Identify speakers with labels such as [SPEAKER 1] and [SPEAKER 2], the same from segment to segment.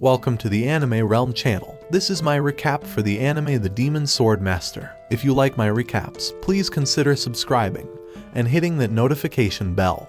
[SPEAKER 1] Welcome to the Anime Realm channel. This is my recap for the anime The Demon Sword Master. If you like my recaps, please consider subscribing and hitting that notification bell.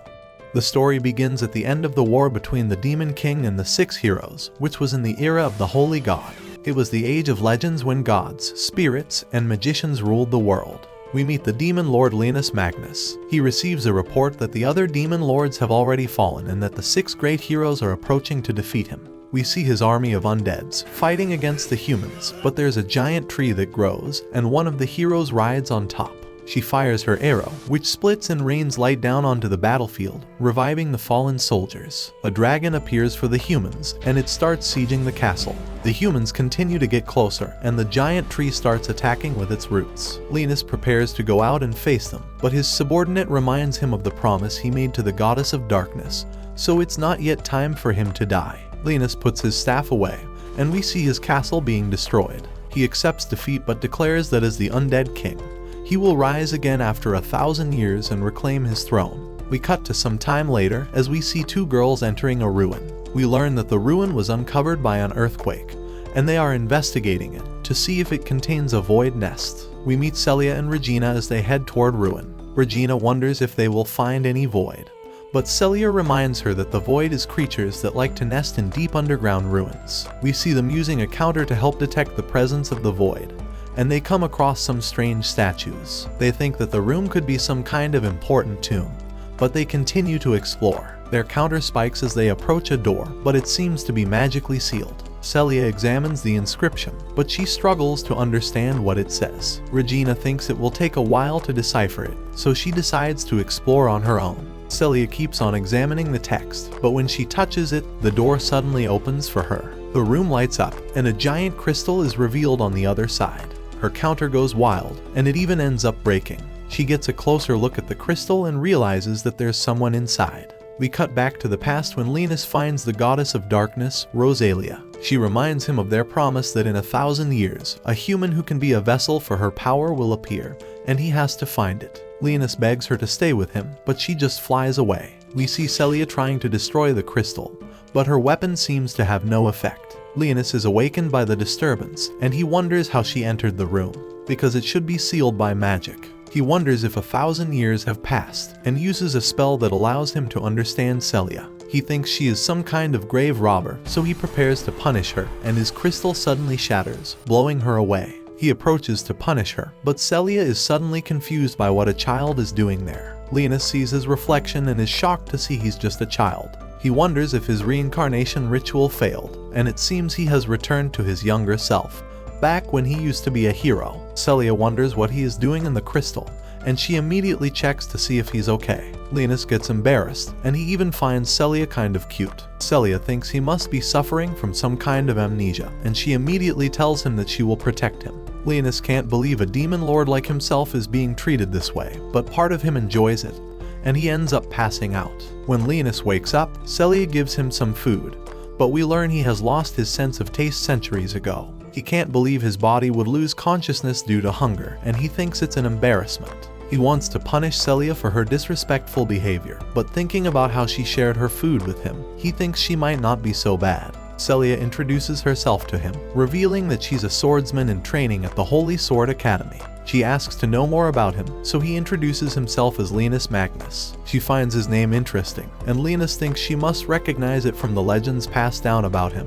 [SPEAKER 1] The story begins at the end of the war between the Demon King and the 6 heroes, which was in the era of the Holy God. It was the age of legends when gods, spirits, and magicians ruled the world. We meet the Demon Lord Linus Magnus. He receives a report that the other Demon Lords have already fallen and that the 6 great heroes are approaching to defeat him. We see his army of undeads fighting against the humans, but there's a giant tree that grows, and one of the heroes rides on top. She fires her arrow, which splits and rains light down onto the battlefield, reviving the fallen soldiers. A dragon appears for the humans, and it starts sieging the castle. The humans continue to get closer, and the giant tree starts attacking with its roots. Linus prepares to go out and face them, but his subordinate reminds him of the promise he made to the goddess of darkness, so it's not yet time for him to die. Linus puts his staff away, and we see his castle being destroyed. He accepts defeat but declares that as the undead king, he will rise again after 1,000 years and reclaim his throne. We cut to some time later as we see 2 girls entering a ruin. We learn that the ruin was uncovered by an earthquake, and they are investigating it to see if it contains a void nest. We meet Celia and Regina as they head toward ruin. Regina wonders if they will find any void, but Celia reminds her that the void is creatures that like to nest in deep underground ruins. We see them using a counter to help detect the presence of the void, and they come across some strange statues. They think that the room could be some kind of important tomb, but they continue to explore. Their counter spikes as they approach a door, but it seems to be magically sealed. Celia examines the inscription, but she struggles to understand what it says. Regina thinks it will take a while to decipher it, so she decides to explore on her own. Celia keeps on examining the text, but when she touches it, the door suddenly opens for her. The room lights up, and a giant crystal is revealed on the other side. Her counter goes wild, and it even ends up breaking. She gets a closer look at the crystal and realizes that there's someone inside. We cut back to the past when Linus finds the goddess of darkness, Rosalia. She reminds him of their promise that in 1,000 years, a human who can be a vessel for her power will appear, and he has to find it. Linus begs her to stay with him, but she just flies away. We see Celia trying to destroy the crystal, but her weapon seems to have no effect. Linus is awakened by the disturbance, and he wonders how she entered the room, because it should be sealed by magic. He wonders if 1,000 years have passed, and uses a spell that allows him to understand Celia. He thinks she is some kind of grave robber, so he prepares to punish her, and his crystal suddenly shatters, blowing her away. He approaches to punish her, but Celia is suddenly confused by what a child is doing there. Linus sees his reflection and is shocked to see he's just a child. He wonders if his reincarnation ritual failed, and it seems he has returned to his younger self, back when he used to be a hero. Celia wonders what he is doing in the crystal, and she immediately checks to see if he's okay. Linus gets embarrassed, and he even finds Celia kind of cute. Celia thinks he must be suffering from some kind of amnesia, and she immediately tells him that she will protect him. Linus can't believe a demon lord like himself is being treated this way, but part of him enjoys it, and he ends up passing out. When Linus wakes up, Celia gives him some food, but we learn he has lost his sense of taste centuries ago. He can't believe his body would lose consciousness due to hunger, and he thinks it's an embarrassment. He wants to punish Celia for her disrespectful behavior, but thinking about how she shared her food with him, he thinks she might not be so bad. Celia introduces herself to him, revealing that she's a swordsman in training at the Holy Sword Academy. She asks to know more about him, so he introduces himself as Linus Magnus. She finds his name interesting, and Linus thinks she must recognize it from the legends passed down about him,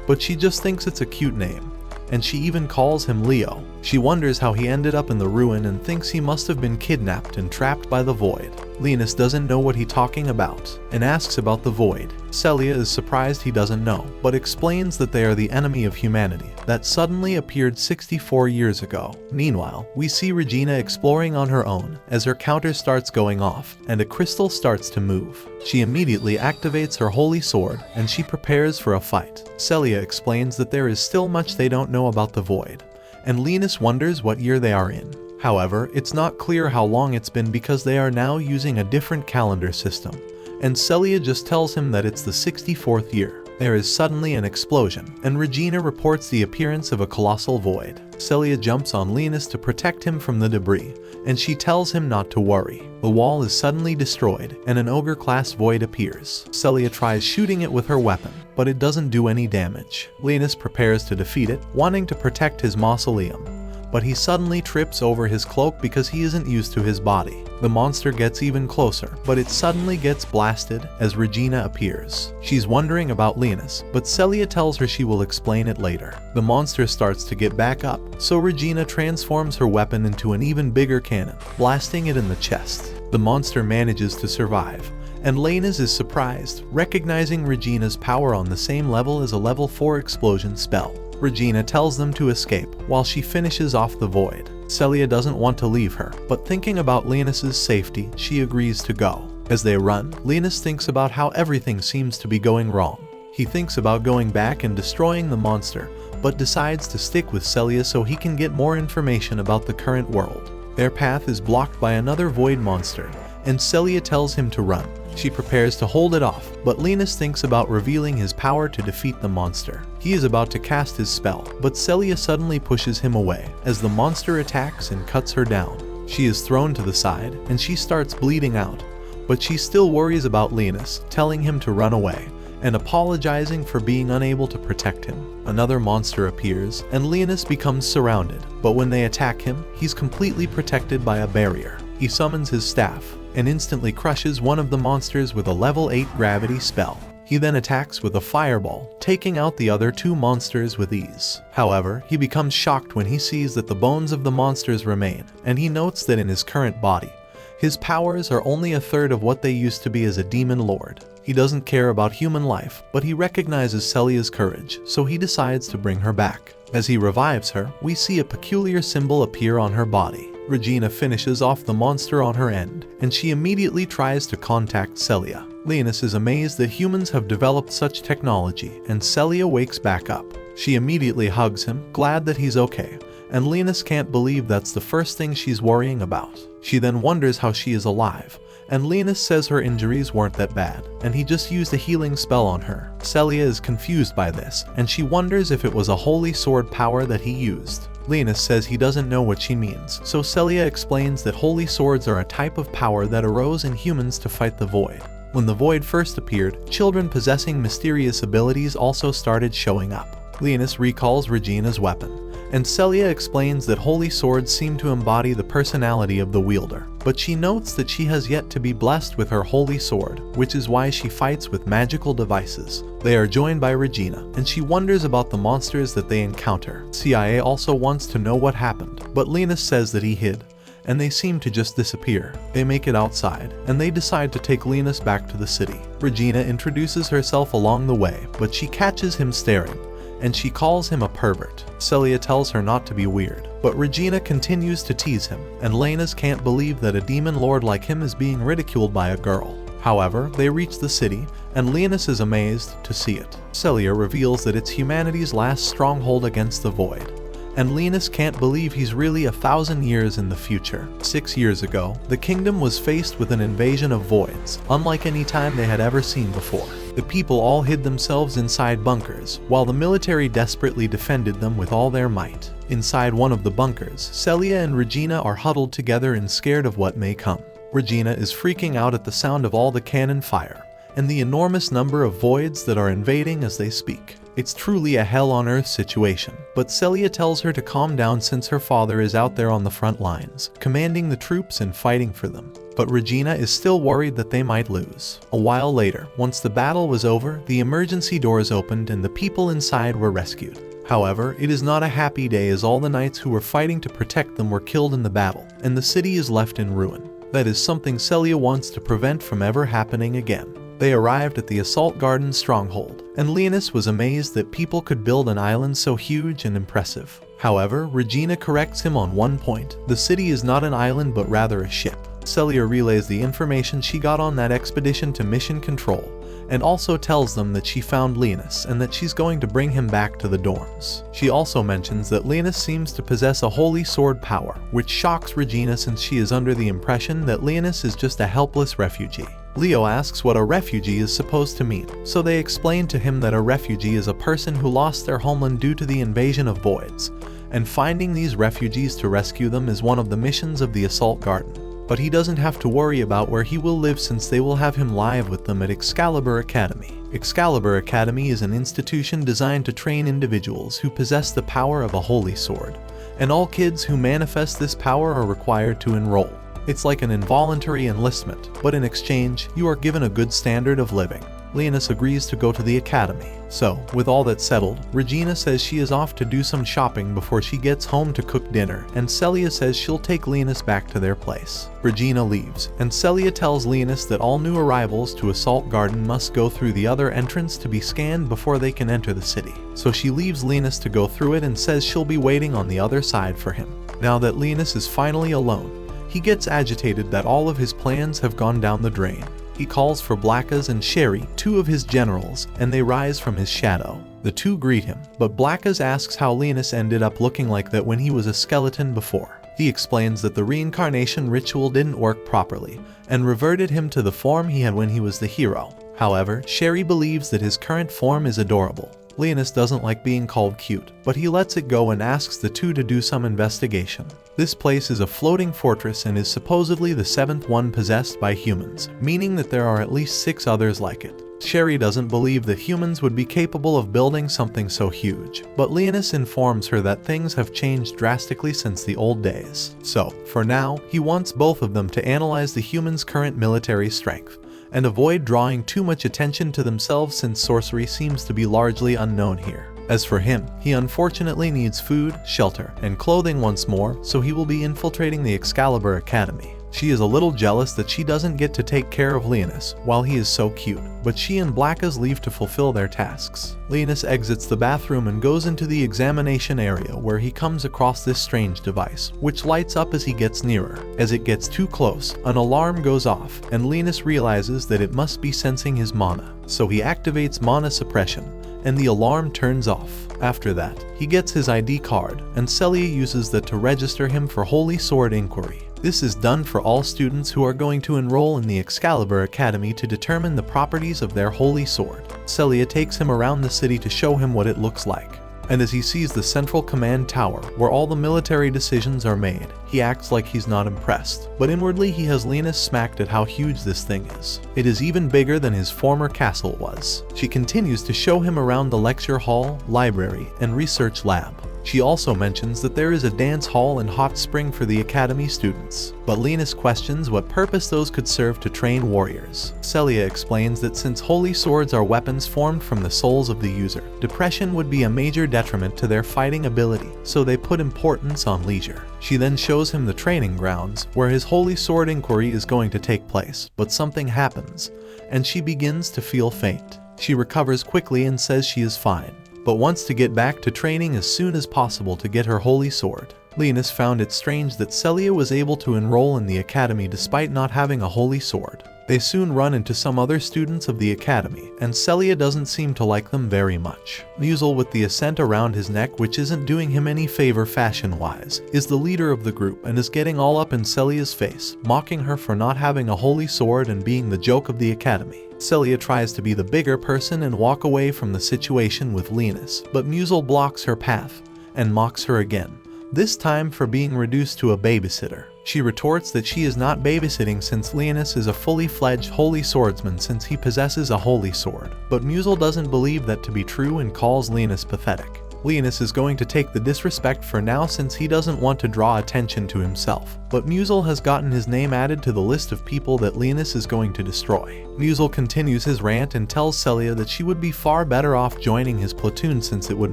[SPEAKER 1] but she just thinks it's a cute name, and she even calls him Leo. She wonders how he ended up in the ruin and thinks he must have been kidnapped and trapped by the void. Linus doesn't know what he's talking about, and asks about the void. Celia is surprised he doesn't know, but explains that they are the enemy of humanity that suddenly appeared 64 years ago. Meanwhile, we see Regina exploring on her own as her counter starts going off, and a crystal starts to move. She immediately activates her holy sword, and she prepares for a fight. Celia explains that there is still much they don't know about the void, and Linus wonders what year they are in. However, it's not clear how long it's been because they are now using a different calendar system, and Celia just tells him that it's the 64th year. There is suddenly an explosion, and Regina reports the appearance of a colossal void. Celia jumps on Linus to protect him from the debris, and she tells him not to worry. The wall is suddenly destroyed, and an ogre-class void appears. Celia tries shooting it with her weapon, but it doesn't do any damage. Linus prepares to defeat it, wanting to protect his mausoleum, but he suddenly trips over his cloak because he isn't used to his body. The monster gets even closer, but it suddenly gets blasted as Regina appears. She's wondering about Linus, but Celia tells her she will explain it later. The monster starts to get back up, so Regina transforms her weapon into an even bigger cannon, blasting it in the chest. The monster manages to survive, and Linus is surprised, recognizing Regina's power on the same level as a level 4 explosion spell. Regina tells them to escape while she finishes off the void. Celia doesn't want to leave her, but thinking about Linus's safety, she agrees to go. As they run, Linus thinks about how everything seems to be going wrong. He thinks about going back and destroying the monster, but decides to stick with Celia so he can get more information about the current world. Their path is blocked by another void monster, and Celia tells him to run. She prepares to hold it off, but Linus thinks about revealing his power to defeat the monster. He is about to cast his spell, but Celia suddenly pushes him away as the monster attacks and cuts her down. She is thrown to the side, and she starts bleeding out, but she still worries about Linus, telling him to run away, and apologizing for being unable to protect him. Another monster appears, and Linus becomes surrounded, but when they attack him, he's completely protected by a barrier. He summons his staff, and instantly crushes one of the monsters with a level 8 gravity spell. He then attacks with a fireball, taking out the other 2 monsters with ease. However, he becomes shocked when he sees that the bones of the monsters remain, and he notes that in his current body, his powers are only a third of what they used to be as a demon lord. He doesn't care about human life, but he recognizes Celia's courage, so he decides to bring her back. As he revives her, we see a peculiar symbol appear on her body. Regina finishes off the monster on her end, and she immediately tries to contact Celia. Linus is amazed that humans have developed such technology, and Celia wakes back up. She immediately hugs him, glad that he's okay, and Linus can't believe that's the first thing she's worrying about. She then wonders how she is alive, and Linus says her injuries weren't that bad, and he just used a healing spell on her. Celia is confused by this, and she wonders if it was a holy sword power that he used. Linus says he doesn't know what she means, so Celia explains that holy swords are a type of power that arose in humans to fight the void. When the void first appeared, children possessing mysterious abilities also started showing up. Linus recalls Regina's weapon, and Celia explains that holy swords seem to embody the personality of the wielder, but she notes that she has yet to be blessed with her holy sword, which is why she fights with magical devices. They are joined by Regina, and she wonders about the monsters that they encounter. CIA also wants to know what happened, but Linus says that he hid, and they seem to just disappear. They make it outside, and they decide to take Linus back to the city. Regina introduces herself along the way, but she catches him staring, and she calls him a pervert. Celia tells her not to be weird, but Regina continues to tease him, and Linus can't believe that a demon lord like him is being ridiculed by a girl. However, they reach the city, and Linus is amazed to see it. Celia reveals that it's humanity's last stronghold against the void, and Linus can't believe he's really 1,000 years in the future. 6 years ago, the kingdom was faced with an invasion of voids, unlike any time they had ever seen before. The people all hid themselves inside bunkers, while the military desperately defended them with all their might. Inside one of the bunkers, Celia and Regina are huddled together and scared of what may come. Regina is freaking out at the sound of all the cannon fire, and the enormous number of voids that are invading as they speak. It's truly a hell-on-earth situation, but Celia tells her to calm down since her father is out there on the front lines, commanding the troops and fighting for them. But Regina is still worried that they might lose. A while later, once the battle was over, the emergency doors opened and the people inside were rescued. However, it is not a happy day as all the knights who were fighting to protect them were killed in the battle, and the city is left in ruin. That is something Celia wants to prevent from ever happening again. They arrived at the Assault Garden stronghold, and Linus was amazed that people could build an island so huge and impressive. However, Regina corrects him on one point. The city is not an island but rather a ship. Celia relays the information she got on that expedition to Mission Control, and also tells them that she found Linus and that she's going to bring him back to the dorms. She also mentions that Linus seems to possess a holy sword power, which shocks Regina since she is under the impression that Linus is just a helpless refugee. Leo asks what a refugee is supposed to mean, so they explain to him that a refugee is a person who lost their homeland due to the invasion of voids, and finding these refugees to rescue them is one of the missions of the Assault Garden. but he doesn't have to worry about where he will live since they will have him live with them at Excalibur Academy. Excalibur Academy is an institution designed to train individuals who possess the power of a holy sword, and all kids who manifest this power are required to enroll. It's like an involuntary enlistment, but in exchange, you are given a good standard of living. Leonis agrees to go to the academy. So, with all that settled, Regina says she is off to do some shopping before she gets home to cook dinner, and Celia says she'll take Leonis back to their place. Regina leaves, and Celia tells Leonis that all new arrivals to Assault Garden must go through the other entrance to be scanned before they can enter the city. So she leaves Leonis to go through it and says she'll be waiting on the other side for him. Now that Leonis is finally alone, he gets agitated that all of his plans have gone down the drain. He calls for Blackas and Sherry, two of his generals, and they rise from his shadow. The two greet him, but Blackas asks how Leonis ended up looking like that when he was a skeleton before. He explains that the reincarnation ritual didn't work properly, and reverted him to the form he had when he was the hero. However, Sherry believes that his current form is adorable. Leonis doesn't like being called cute, but he lets it go and asks the two to do some investigation. This place is a floating fortress and is supposedly the 7th one possessed by humans, meaning that there are at least 6 others like it. Sherry doesn't believe that humans would be capable of building something so huge, but Leonis informs her that things have changed drastically since the old days. So, for now, he wants both of them to analyze the humans' current military strength, and avoid drawing too much attention to themselves since sorcery seems to be largely unknown here. As for him, he unfortunately needs food, shelter, and clothing once more, so he will be infiltrating the Excalibur Academy. She is a little jealous that she doesn't get to take care of Leonis while he is so cute, but she and Blackas leave to fulfill their tasks. Leonis exits the bathroom and goes into the examination area where he comes across this strange device, which lights up as he gets nearer. As it gets too close, an alarm goes off, and Leonis realizes that it must be sensing his mana, so he activates mana suppression, and the alarm turns off. After that, he gets his ID card, and Celia uses that to register him for Holy Sword Inquiry. This is done for all students who are going to enroll in the Excalibur Academy to determine the properties of their holy sword. Celia takes him around the city to show him what it looks like. And as he sees the central command tower, where all the military decisions are made, he acts like he's not impressed. But inwardly he has Leonis smacked at how huge this thing is. It is even bigger than his former castle was. She continues to show him around the lecture hall, library, and research lab. She also mentions that there is a dance hall and hot spring for the academy students, but Leonis questions what purpose those could serve to train warriors. Celia explains that since holy swords are weapons formed from the souls of the user, depression would be a major detriment to their fighting ability, so they put importance on leisure. She then shows him the training grounds, where his holy sword inquiry is going to take place, but something happens, and she begins to feel faint. She recovers quickly and says she is fine, but wants to get back to training as soon as possible to get her holy sword. Leonis found it strange that Celia was able to enroll in the academy despite not having a holy sword. They soon run into some other students of the academy, and Celia doesn't seem to like them very much. Musil, with the ascent around his neck which isn't doing him any favor fashion-wise, is the leader of the group and is getting all up in Celia's face, mocking her for not having a holy sword and being the joke of the academy. Celia tries to be the bigger person and walk away from the situation with Leonis, but Musil blocks her path and mocks her again, this time for being reduced to a babysitter. She retorts that she is not babysitting since Leonis is a fully fledged holy swordsman since he possesses a holy sword, but Musil doesn't believe that to be true and calls Leonis pathetic. Leonis is going to take the disrespect for now since he doesn't want to draw attention to himself, but Musil has gotten his name added to the list of people that Leonis is going to destroy. Musil continues his rant and tells Celia that she would be far better off joining his platoon since it would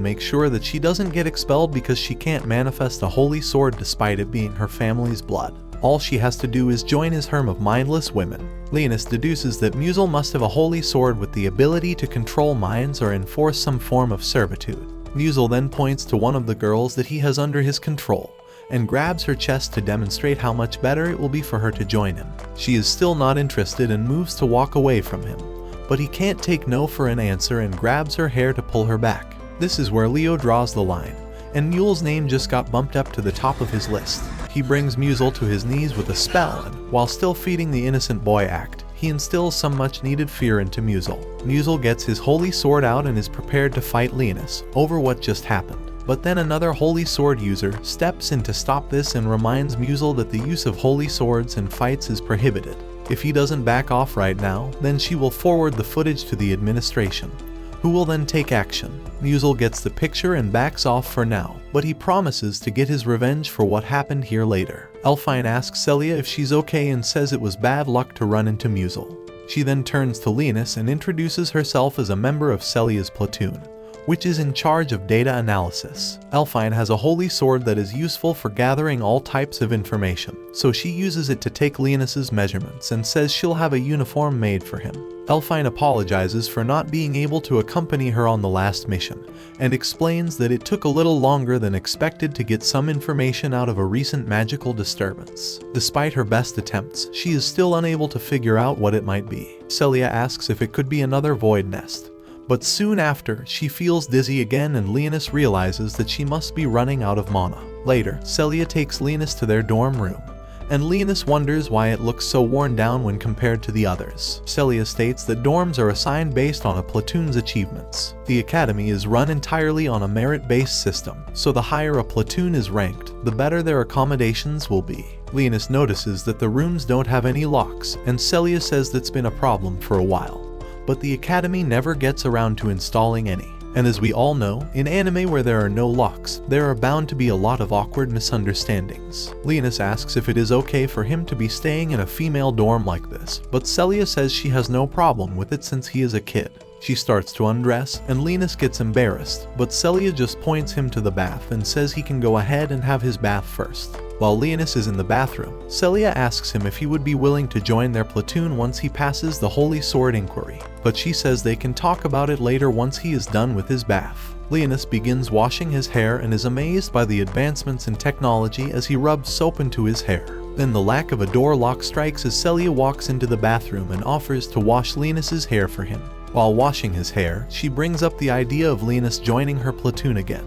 [SPEAKER 1] make sure that she doesn't get expelled because she can't manifest a holy sword despite it being her family's blood. All she has to do is join his harem of mindless women. Leonis deduces that Musil must have a holy sword with the ability to control minds or enforce some form of servitude. Musil then points to one of the girls that he has under his control, and grabs her chest to demonstrate how much better it will be for her to join him. She is still not interested and moves to walk away from him, but he can't take no for an answer and grabs her hair to pull her back. This is where Leo draws the line, and Mule's name just got bumped up to the top of his list. He brings Musil to his knees with a spell, and while still feeding the innocent boy act, he instills some much needed fear into Musil. Musil gets his holy sword out and is prepared to fight Leonis over what just happened. But then another holy sword user steps in to stop this and reminds Musil that the use of holy swords in fights is prohibited. If he doesn't back off right now, then she will forward the footage to the administration, who will then take action. Musil gets the picture and backs off for now, but he promises to get his revenge for what happened here later. Elfine asks Celia if she's okay and says it was bad luck to run into Musil. She then turns to Linus and introduces herself as a member of Celia's platoon, which is in charge of data analysis. Elfine has a holy sword that is useful for gathering all types of information, so she uses it to take Linus's measurements and says she'll have a uniform made for him. Elfine apologizes for not being able to accompany her on the last mission, and explains that it took a little longer than expected to get some information out of a recent magical disturbance. Despite her best attempts, she is still unable to figure out what it might be. Celia asks if it could be another void nest, but soon after, she feels dizzy again and Linus realizes that she must be running out of mana. Later, Celia takes Linus to their dorm room, and Linus wonders why it looks so worn down when compared to the others. Celia states that dorms are assigned based on a platoon's achievements. The academy is run entirely on a merit-based system, so the higher a platoon is ranked, the better their accommodations will be. Linus notices that the rooms don't have any locks, and Celia says that's been a problem for a while, but the academy never gets around to installing any. And as we all know, in anime where there are no locks, there are bound to be a lot of awkward misunderstandings. Linus asks if it is okay for him to be staying in a female dorm like this, but Celia says she has no problem with it since he is a kid. She starts to undress, and Linus gets embarrassed, but Celia just points him to the bath and says he can go ahead and have his bath first. While Linus is in the bathroom, Celia asks him if he would be willing to join their platoon once he passes the Holy Sword inquiry, but she says they can talk about it later once he is done with his bath. Linus begins washing his hair and is amazed by the advancements in technology as he rubs soap into his hair. Then the lack of a door lock strikes as Celia walks into the bathroom and offers to wash Linus's hair for him. While washing his hair, she brings up the idea of Linus joining her platoon again,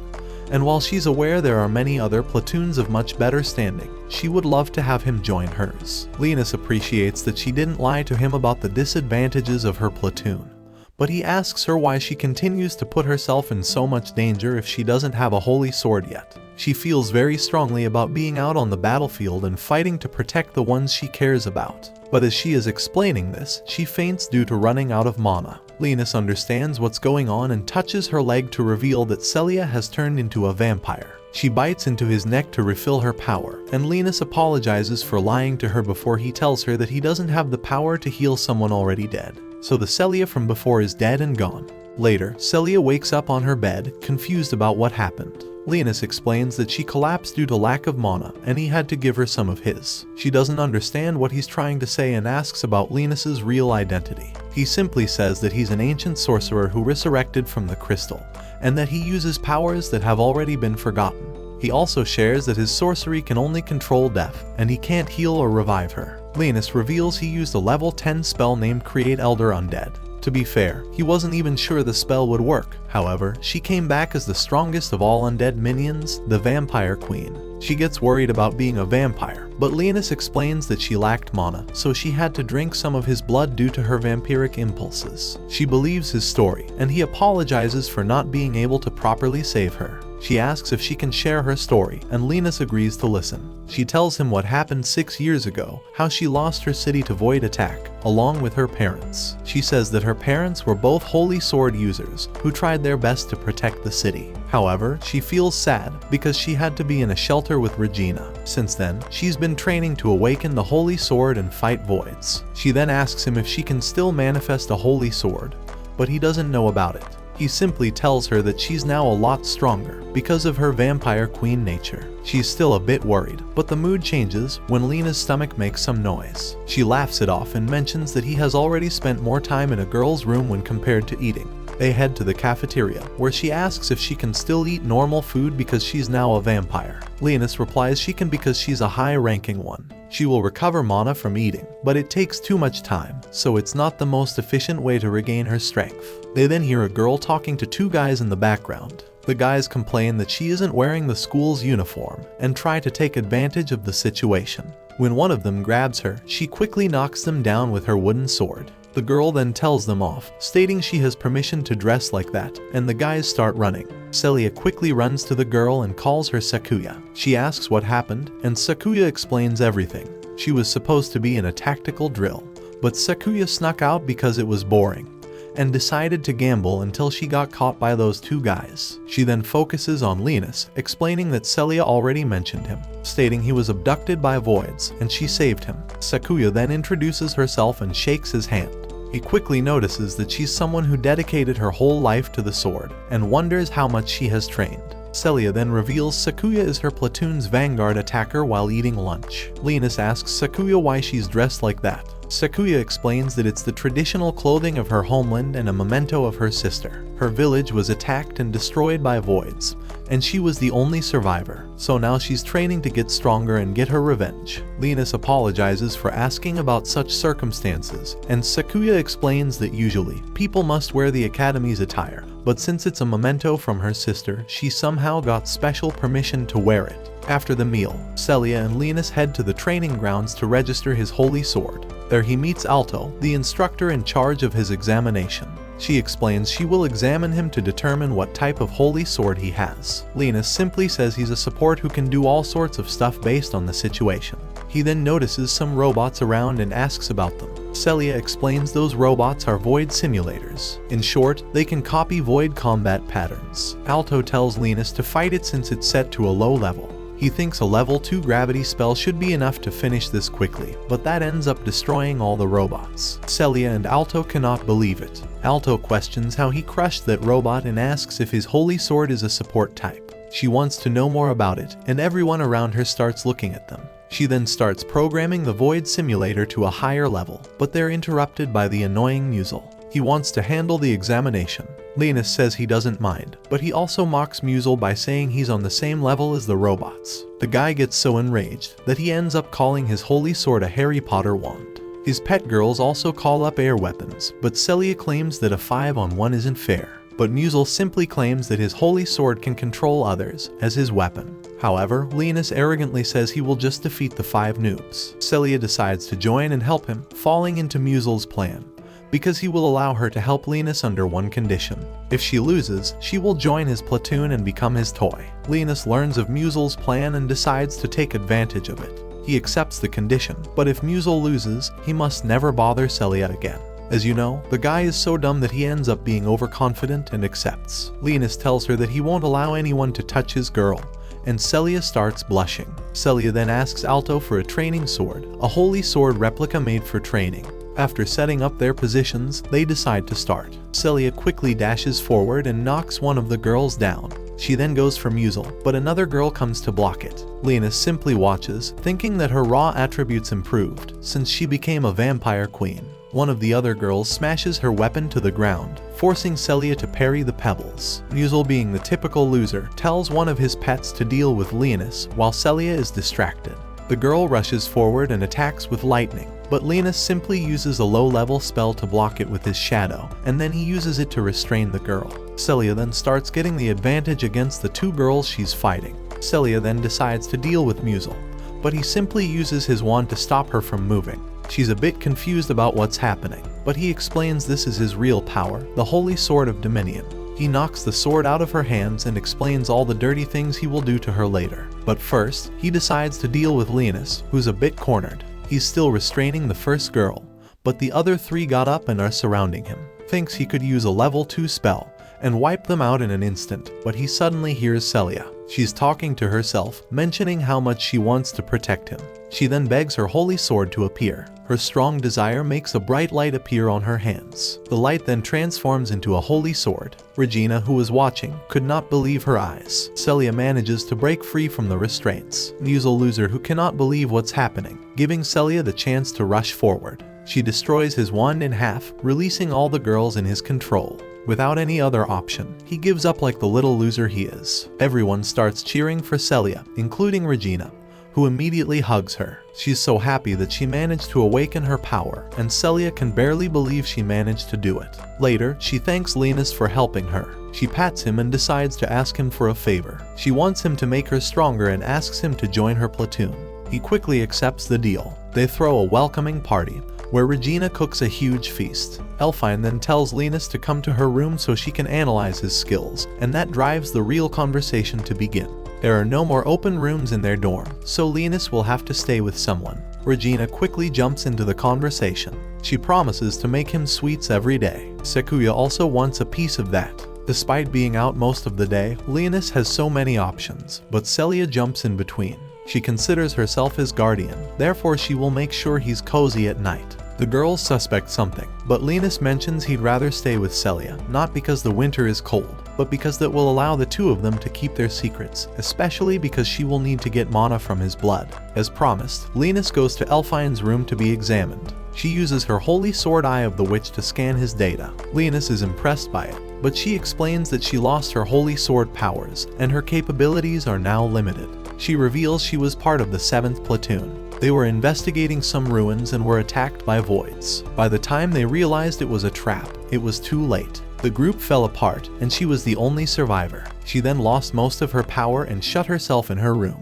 [SPEAKER 1] and while she's aware there are many other platoons of much better standing, she would love to have him join hers. Linus appreciates that she didn't lie to him about the disadvantages of her platoon, but he asks her why she continues to put herself in so much danger if she doesn't have a holy sword yet. She feels very strongly about being out on the battlefield and fighting to protect the ones she cares about. But as she is explaining this, she faints due to running out of mana. Linus understands what's going on and touches her leg to reveal that Celia has turned into a vampire. She bites into his neck to refill her power, and Linus apologizes for lying to her before he tells her that he doesn't have the power to heal someone already dead. So the Celia from before is dead and gone. Later, Celia wakes up on her bed, confused about what happened. Linus explains that she collapsed due to lack of mana, and he had to give her some of his. She doesn't understand what he's trying to say and asks about Linus's real identity. He simply says that he's an ancient sorcerer who resurrected from the crystal, and that he uses powers that have already been forgotten. He also shares that his sorcery can only control death, and he can't heal or revive her. Linus reveals he used a level 10 spell named Create Elder Undead. To be fair, he wasn't even sure the spell would work. However, she came back as the strongest of all undead minions, the Vampire Queen. She gets worried about being a vampire, but Linus explains that she lacked mana, so she had to drink some of his blood due to her vampiric impulses. She believes his story, and he apologizes for not being able to properly save her. She asks if she can share her story, and Linus agrees to listen. She tells him what happened 6 years ago, how she lost her city to void attack, along with her parents. She says that her parents were both holy sword users, who tried their best to protect the city. However, she feels sad because she had to be in a shelter with Regina. Since then, she's been training to awaken the holy sword and fight voids. She then asks him if she can still manifest a holy sword, but he doesn't know about it. He simply tells her that she's now a lot stronger because of her vampire queen nature. She's still a bit worried, but the mood changes when Lena's stomach makes some noise. She laughs it off and mentions that he has already spent more time in a girl's room when compared to eating. They head to the cafeteria, where she asks if she can still eat normal food because she's now a vampire. Linus replies she can because she's a high-ranking one. She will recover mana from eating, but it takes too much time, so it's not the most efficient way to regain her strength. They then hear a girl talking to two guys in the background. The guys complain that she isn't wearing the school's uniform and try to take advantage of the situation. When one of them grabs her, she quickly knocks them down with her wooden sword. The girl then tells them off, stating she has permission to dress like that, and the guys start running. Celia quickly runs to the girl and calls her Sakuya. She asks what happened, and Sakuya explains everything. She was supposed to be in a tactical drill, but Sakuya snuck out because it was boring, and decided to gamble until she got caught by those two guys. She then focuses on Linus, explaining that Celia already mentioned him, stating he was abducted by voids and she saved him. Sakuya then introduces herself and shakes his hand. He quickly notices that she's someone who dedicated her whole life to the sword, and wonders how much she has trained. Celia then reveals Sakuya is her platoon's vanguard attacker while eating lunch. Linus asks Sakuya why she's dressed like that. Sakuya explains that it's the traditional clothing of her homeland and a memento of her sister. Her village was attacked and destroyed by voids, and she was the only survivor, so now she's training to get stronger and get her revenge. Linus apologizes for asking about such circumstances, and Sakuya explains that usually, people must wear the academy's attire, but since it's a memento from her sister, she somehow got special permission to wear it. After the meal, Celia and Linus head to the training grounds to register his holy sword. There he meets Alto, the instructor in charge of his examination. She explains she will examine him to determine what type of holy sword he has. Linus simply says he's a support who can do all sorts of stuff based on the situation. He then notices some robots around and asks about them. Celia explains those robots are void simulators. In short, they can copy void combat patterns. Alto tells Linus to fight it since it's set to a low level. He thinks a level 2 gravity spell should be enough to finish this quickly, but that ends up destroying all the robots. Celia and Alto cannot believe it. Alto questions how he crushed that robot and asks if his holy sword is a support type. She wants to know more about it, and everyone around her starts looking at them. She then starts programming the void simulator to a higher level, but they're interrupted by the annoying Musil. He wants to handle the examination. Linus says he doesn't mind, but he also mocks Musil by saying he's on the same level as the robots. The guy gets so enraged that he ends up calling his holy sword a Harry Potter wand. His pet girls also call up air weapons, but Celia claims that a 5-on-1 isn't fair. But Musil simply claims that his holy sword can control others as his weapon. However, Linus arrogantly says he will just defeat the 5 noobs. Celia decides to join and help him, falling into Musil's plan, because he will allow her to help Linus under one condition. If she loses, she will join his platoon and become his toy. Linus learns of Musil's plan and decides to take advantage of it. He accepts the condition, but if Musil loses, he must never bother Celia again. As you know, the guy is so dumb that he ends up being overconfident and accepts. Linus tells her that he won't allow anyone to touch his girl, and Celia starts blushing. Celia then asks Alto for a training sword, a holy sword replica made for training. After setting up their positions, they decide to start. Celia quickly dashes forward and knocks one of the girls down. She then goes for Musil, but another girl comes to block it. Linus simply watches, thinking that her raw attributes improved, since she became a vampire queen. One of the other girls smashes her weapon to the ground, forcing Celia to parry the pebbles. Musil, being the typical loser, tells one of his pets to deal with Linus while Celia is distracted. The girl rushes forward and attacks with lightning, but Linus simply uses a low-level spell to block it with his shadow, and then he uses it to restrain the girl. Celia then starts getting the advantage against the 2 girls she's fighting. Celia then decides to deal with Musil, but he simply uses his wand to stop her from moving. She's a bit confused about what's happening, but he explains this is his real power, the Holy Sword of Dominion. He knocks the sword out of her hands and explains all the dirty things he will do to her later. But first, he decides to deal with Linus, who's a bit cornered. He's still restraining the first girl, but the other 3 got up and are surrounding him. Thinks he could use a level 2 spell and wipe them out in an instant, but he suddenly hears Celia. She's talking to herself, mentioning how much she wants to protect him. She then begs her holy sword to appear. Her strong desire makes a bright light appear on her hands. The light then transforms into a holy sword. Regina, who was watching, could not believe her eyes. Celia manages to break free from the restraints. Musil, loser who cannot believe what's happening, giving Celia the chance to rush forward. She destroys his wand in half, releasing all the girls in his control. Without any other option, he gives up like the little loser he is. Everyone starts cheering for Celia, including Regina, who immediately hugs her. She's so happy that she managed to awaken her power, and Celia can barely believe she managed to do it. Later, she thanks Linus for helping her. She pats him and decides to ask him for a favor. She wants him to make her stronger and asks him to join her platoon. He quickly accepts the deal. They throw a welcoming party, where Regina cooks a huge feast. Elfine then tells Linus to come to her room so she can analyze his skills, and that drives the real conversation to begin. There are no more open rooms in their dorm, so Linus will have to stay with someone. Regina quickly jumps into the conversation. She promises to make him sweets every day. Sekuya also wants a piece of that. Despite being out most of the day, Linus has so many options, but Celia jumps in between. She considers herself his guardian, therefore she will make sure he's cozy at night. The girls suspect something, but Linus mentions he'd rather stay with Celia, not because the winter is cold, but because that will allow the two of them to keep their secrets, especially because she will need to get mana from his blood. As promised, Linus goes to Elfine's room to be examined. She uses her holy sword eye of the witch to scan his data. Linus is impressed by it, but she explains that she lost her holy sword powers, and her capabilities are now limited. She reveals she was part of the 7th platoon. They were investigating some ruins and were attacked by voids. By the time they realized it was a trap, it was too late. The group fell apart, and she was the only survivor. She then lost most of her power and shut herself in her room.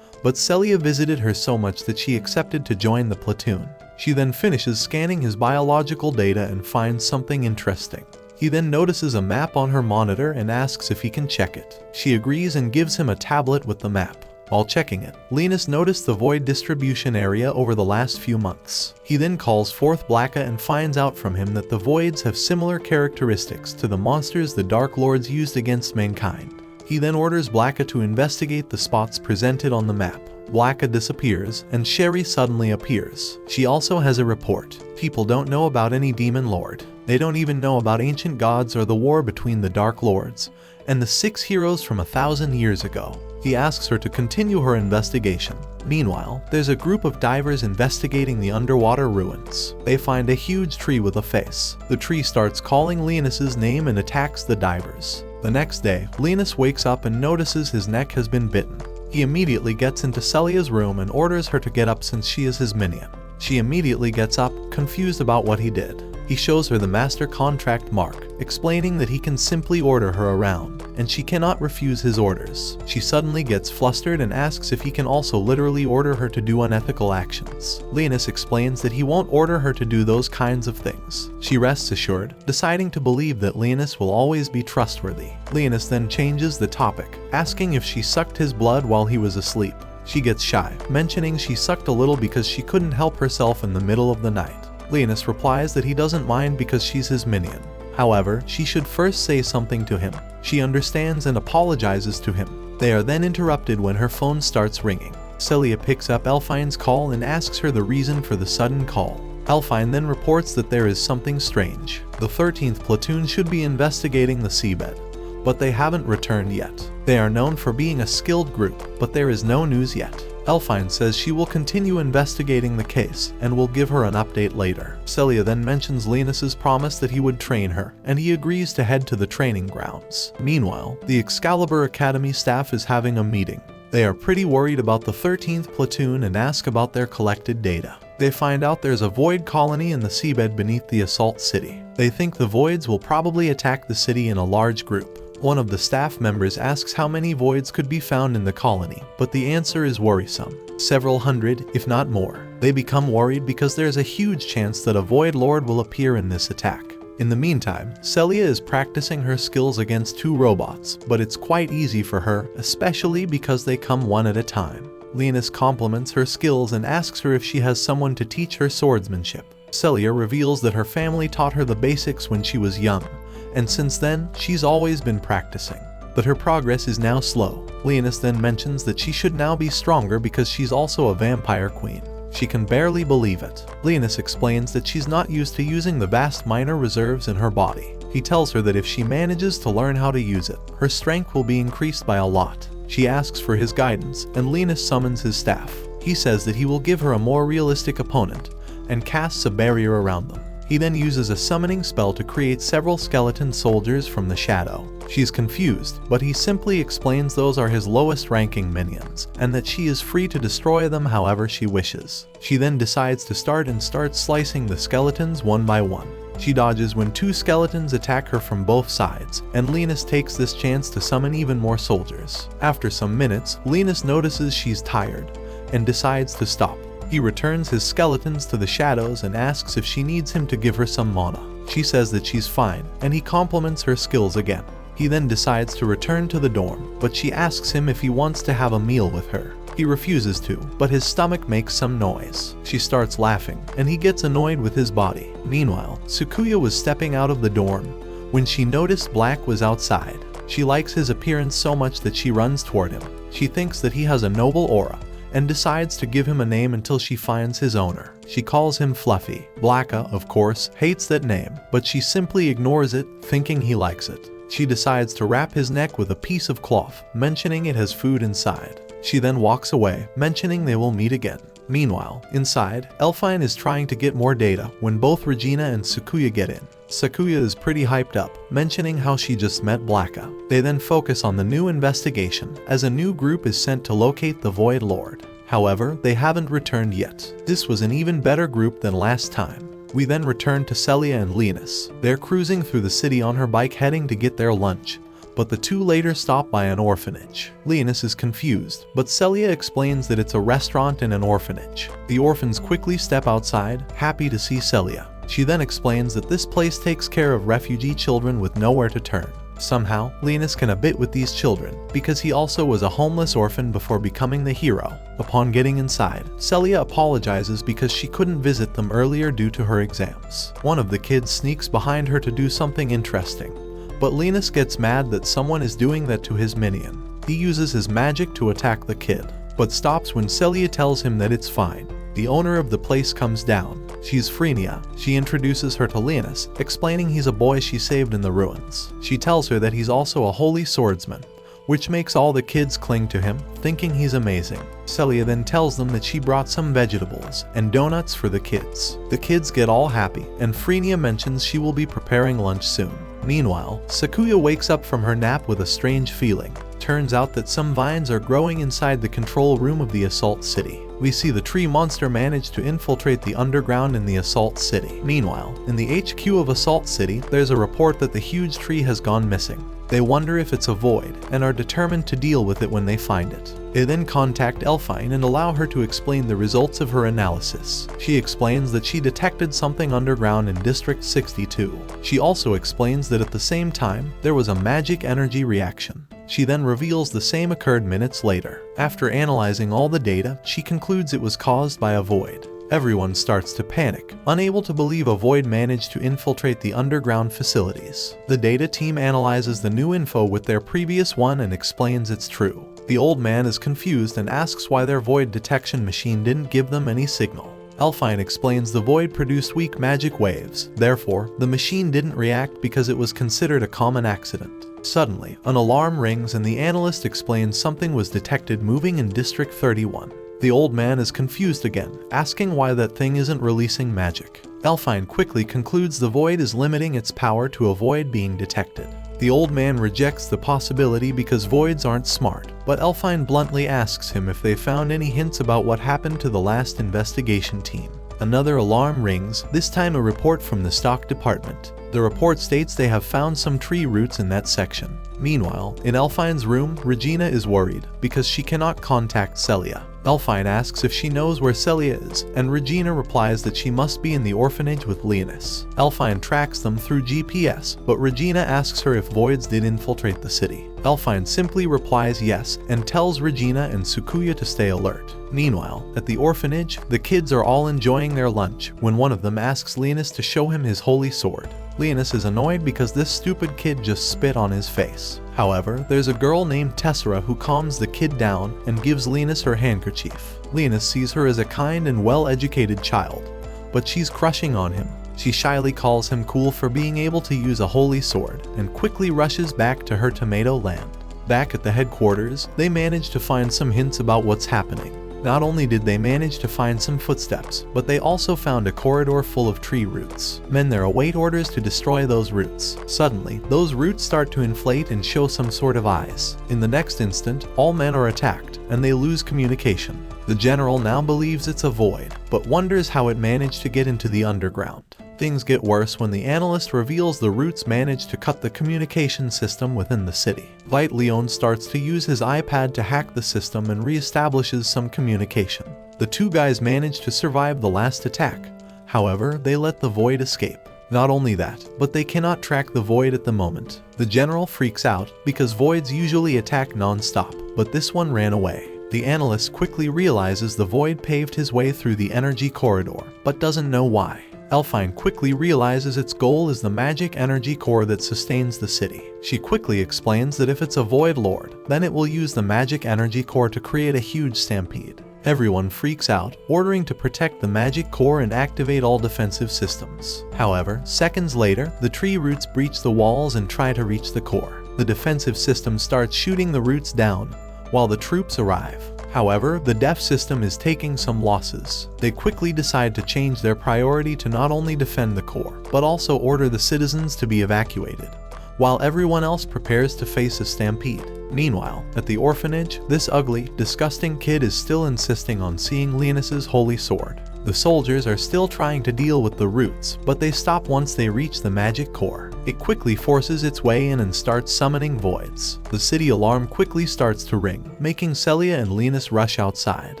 [SPEAKER 1] But Celia visited her so much that she accepted to join the platoon. She then finishes scanning his biological data and finds something interesting. He then notices a map on her monitor and asks if he can check it. She agrees and gives him a tablet with the map. While checking it, Linus noticed the void distribution area over the last few months. He then calls forth Blacka and finds out from him that the voids have similar characteristics to the monsters the Dark Lords used against mankind. He then orders Blacka to investigate the spots presented on the map. Blacka disappears, and Sherry suddenly appears. She also has a report. People don't know about any demon lord. They don't even know about ancient gods or the war between the Dark Lords and the 6 heroes from 1,000 years ago. He asks her to continue her investigation. Meanwhile, there's a group of divers investigating the underwater ruins. They find a huge tree with a face. The tree starts calling Linus's name and attacks the divers. The next day, Linus wakes up and notices his neck has been bitten. He immediately gets into Celia's room and orders her to get up since she is his minion. She immediately gets up, confused about what he did. He shows her the master contract mark, explaining that he can simply order her around, and she cannot refuse his orders. She suddenly gets flustered and asks if he can also literally order her to do unethical actions. Linus explains that he won't order her to do those kinds of things. She rests assured, deciding to believe that Linus will always be trustworthy. Linus then changes the topic, asking if she sucked his blood while he was asleep. She gets shy, mentioning she sucked a little because she couldn't help herself in the middle of the night. Linus replies that he doesn't mind because she's his minion. However, she should first say something to him. She understands and apologizes to him. They are then interrupted when her phone starts ringing. Celia picks up Elfine's call and asks her the reason for the sudden call. Elfine then reports that there is something strange. The 13th platoon should be investigating the seabed, but they haven't returned yet. They are known for being a skilled group, but there is no news yet. Elfine says she will continue investigating the case and will give her an update later. Celia then mentions Linus's promise that he would train her, and he agrees to head to the training grounds. Meanwhile, the Excalibur Academy staff is having a meeting. They are pretty worried about the 13th platoon and ask about their collected data. They find out there's a void colony in the seabed beneath the assault city. They think the voids will probably attack the city in a large group. One of the staff members asks how many voids could be found in the colony, but the answer is worrisome. Several hundred, if not more. They become worried because there's a huge chance that a void lord will appear in this attack. In the meantime, Celia is practicing her skills against 2 robots, but it's quite easy for her, especially because they come one at a time. Linus compliments her skills and asks her if she has someone to teach her swordsmanship. Celia reveals that her family taught her the basics when she was young, and since then, she's always been practicing. But her progress is now slow. Linus then mentions that she should now be stronger because she's also a vampire queen. She can barely believe it. Linus explains that she's not used to using the vast minor reserves in her body. He tells her that if she manages to learn how to use it, her strength will be increased by a lot. She asks for his guidance, and Linus summons his staff. He says that he will give her a more realistic opponent, and casts a barrier around them. He then uses a summoning spell to create several skeleton soldiers from the shadow. She's confused, but he simply explains those are his lowest ranking minions, and that she is free to destroy them however she wishes. She then decides to start slicing the skeletons one by one. She dodges when 2 skeletons attack her from both sides, and Linus takes this chance to summon even more soldiers. After some minutes, Linus notices she's tired, and decides to stop. He returns his skeletons to the shadows and asks if she needs him to give her some mana. She says that she's fine, and he compliments her skills again. He then decides to return to the dorm, but she asks him if he wants to have a meal with her. He refuses to, but his stomach makes some noise. She starts laughing, and he gets annoyed with his body. Meanwhile, Sakuya was stepping out of the dorm when she noticed Black was outside. She likes his appearance so much that she runs toward him. She thinks that he has a noble aura, and decides to give him a name until she finds his owner. She calls him Fluffy. Blacka, of course, hates that name, but she simply ignores it, thinking he likes it. She decides to wrap his neck with a piece of cloth, mentioning it has food inside. She then walks away, mentioning they will meet again. Meanwhile, inside, Elfine is trying to get more data when both Regina and Sakuya get in. Sakuya is pretty hyped up, mentioning how she just met Blacka. They then focus on the new investigation, as a new group is sent to locate the Void Lord. However, they haven't returned yet. This was an even better group than last time. We then return to Celia and Linus. They're cruising through the city on her bike heading to get their lunch, but the two later stop by an orphanage. Linus is confused, but Celia explains that it's a restaurant and an orphanage. The orphans quickly step outside, happy to see Celia. She then explains that this place takes care of refugee children with nowhere to turn. Somehow, Linus can a bit with these children, because he also was a homeless orphan before becoming the hero. Upon getting inside, Celia apologizes because she couldn't visit them earlier due to her exams. One of the kids sneaks behind her to do something interesting, but Linus gets mad that someone is doing that to his minion. He uses his magic to attack the kid, but stops when Celia tells him that it's fine. The owner of the place comes down. She's Frenia. She introduces her to Linus, explaining he's a boy she saved in the ruins. She tells her that he's also a holy swordsman, which makes all the kids cling to him, thinking he's amazing. Celia then tells them that she brought some vegetables and donuts for the kids. The kids get all happy, and Frenia mentions she will be preparing lunch soon. Meanwhile, Sakuya wakes up from her nap with a strange feeling. Turns out that some vines are growing inside the control room of the Assault City. We see the tree monster manage to infiltrate the underground in the Assault City. Meanwhile, in the HQ of Assault City, there's a report that the huge tree has gone missing. They wonder if it's a void, and are determined to deal with it when they find it. They then contact Elfine and allow her to explain the results of her analysis. She explains that she detected something underground in District 62. She also explains that at the same time, there was a magic energy reaction. She then reveals the same occurred minutes later. After analyzing all the data, she concludes it was caused by a void. Everyone starts to panic, unable to believe a void managed to infiltrate the underground facilities. The data team analyzes the new info with their previous one and explains it's true. The old man is confused and asks why their void detection machine didn't give them any signal. Elfine explains the void produced weak magic waves, therefore, the machine didn't react because it was considered a common accident. Suddenly, an alarm rings and the analyst explains something was detected moving in District 31. The old man is confused again, asking why that thing isn't releasing magic. Elfine quickly concludes the void is limiting its power to avoid being detected. The old man rejects the possibility because voids aren't smart, but Elfine bluntly asks him if they found any hints about what happened to the last investigation team. Another alarm rings, this time a report from the stock department. The report states they have found some tree roots in that section. Meanwhile, in Elfine's room, Regina is worried because she cannot contact Celia. Elfine asks if she knows where Celia is, and Regina replies that she must be in the orphanage with Linus. Elfine tracks them through GPS, but Regina asks her if voids did infiltrate the city. Elfine simply replies yes, and tells Regina and Sakuya to stay alert. Meanwhile, at the orphanage, the kids are all enjoying their lunch, when one of them asks Linus to show him his holy sword. Linus is annoyed because this stupid kid just spit on his face. However, there's a girl named Tessera who calms the kid down and gives Linus her handkerchief. Linus sees her as a kind and well-educated child, but she's crushing on him. She shyly calls him cool for being able to use a holy sword, and quickly rushes back to her tomato land. Back at the headquarters, they manage to find some hints about what's happening. Not only did they manage to find some footsteps, but they also found a corridor full of tree roots. Men there await orders to destroy those roots. Suddenly, those roots start to inflate and show some sort of eyes. In the next instant, all men are attacked, and they lose communication. The general now believes it's a void, but wonders how it managed to get into the underground. Things get worse when the analyst reveals the roots managed to cut the communication system within the city. Light Leon starts to use his iPad to hack the system and reestablishes some communication. The two guys manage to survive the last attack. However, they let the void escape. Not only that, but they cannot track the void at the moment. The general freaks out because voids usually attack non-stop, but this one ran away. The analyst quickly realizes the void paved his way through the energy corridor, but doesn't know why. Elfine quickly realizes its goal is the magic energy core that sustains the city. She quickly explains that if it's a void lord, then it will use the magic energy core to create a huge stampede. Everyone freaks out, ordering to protect the magic core and activate all defensive systems. However, seconds later, the tree roots breach the walls and try to reach the core. The defensive system starts shooting the roots down, while the troops arrive. However, the def system is taking some losses. They quickly decide to change their priority to not only defend the core, but also order the citizens to be evacuated, while everyone else prepares to face a stampede. Meanwhile, at the orphanage, this ugly, disgusting kid is still insisting on seeing Linus's holy sword. The soldiers are still trying to deal with the roots, but they stop once they reach the magic core. It quickly forces its way in and starts summoning voids. The city alarm quickly starts to ring, making Celia and Linus rush outside.